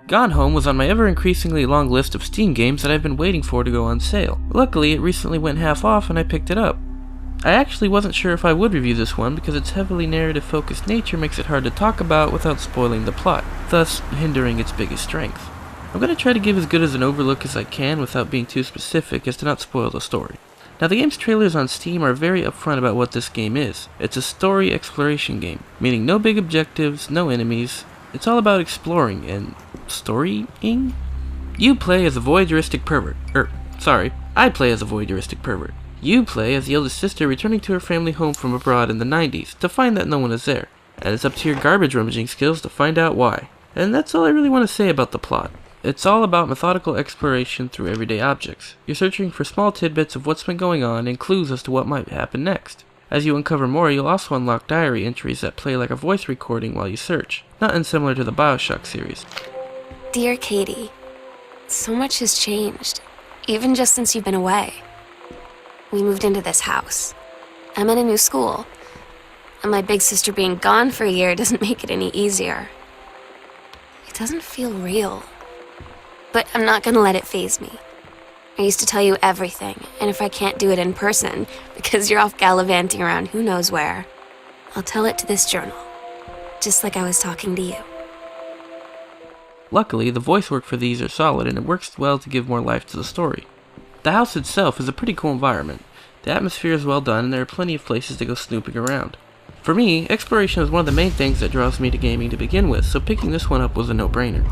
Gone Home was on my ever-increasingly long list of Steam games that I've been waiting for to go on sale. Luckily, it recently went half off and I picked it up. I actually wasn't sure if I would review this one because its heavily narrative-focused nature makes it hard to talk about without spoiling the plot, thus hindering its biggest strength. I'm going to try to give as good as an overlook as I can without being too specific as to not spoil the story. Now, the game's trailers on Steam are very upfront about what this game is. It's a story exploration game, meaning no big objectives, no enemies. It's all about exploring and storying? You play as a voyeuristic pervert. I play as a voyeuristic pervert. You play as the eldest sister returning to her family home from abroad in the 90s to find that no one is there. And it's up to your garbage rummaging skills to find out why. And that's all I really want to say about the plot. It's all about methodical exploration through everyday objects. You're searching for small tidbits of what's been going on and clues as to what might happen next. As you uncover more, you'll also unlock diary entries that play like a voice recording while you search, not unsimilar to the BioShock series. Dear Katie, so much has changed, even just since you've been away. We moved into this house. I'm in a new school, and my big sister being gone for a year doesn't make it any easier. It doesn't feel real. But I'm not gonna let it faze me. I used to tell you everything, and if I can't do it in person, because you're off gallivanting around who knows where, I'll tell it to this journal, just like I was talking to you. Luckily, the voice work for these are solid, and it works well to give more life to the story. The house itself is a pretty cool environment. The atmosphere is well done, and there are plenty of places to go snooping around. For me, exploration is one of the main things that draws me to gaming to begin with, so picking this one up was a no-brainer.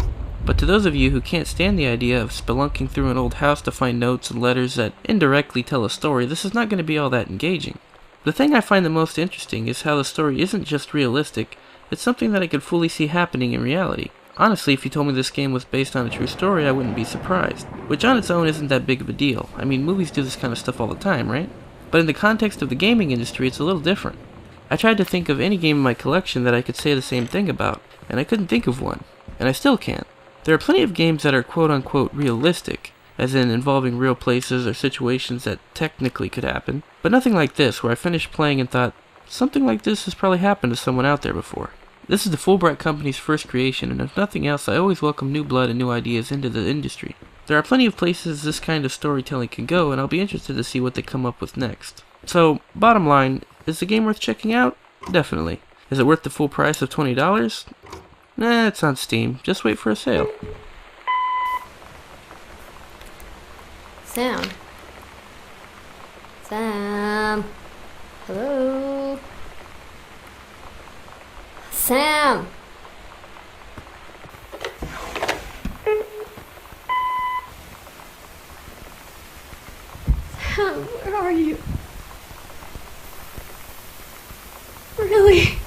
But to those of you who can't stand the idea of spelunking through an old house to find notes and letters that indirectly tell a story, this is not going to be all that engaging. The thing I find the most interesting is how the story isn't just realistic, it's something that I could fully see happening in reality. Honestly, if you told me this game was based on a true story, I wouldn't be surprised. Which on its own isn't that big of a deal. I mean, movies do this kind of stuff all the time, right? But in the context of the gaming industry, it's a little different. I tried to think of any game in my collection that I could say the same thing about, and I couldn't think of one. And I still can't. There are plenty of games that are quote-unquote realistic, as in involving real places or situations that technically could happen, but nothing like this, where I finished playing and thought, something like this has probably happened to someone out there before. This is the Fulbright Company's first creation, and if nothing else, I always welcome new blood and new ideas into the industry. There are plenty of places this kind of storytelling can go, and I'll be interested to see what they come up with next. So, bottom line, is the game worth checking out? Definitely. Is it worth the full price of $20? Nah, it's on Steam. Just wait for a sale. Sam. Sam. Hello. Sam. Sam, where are you? Really?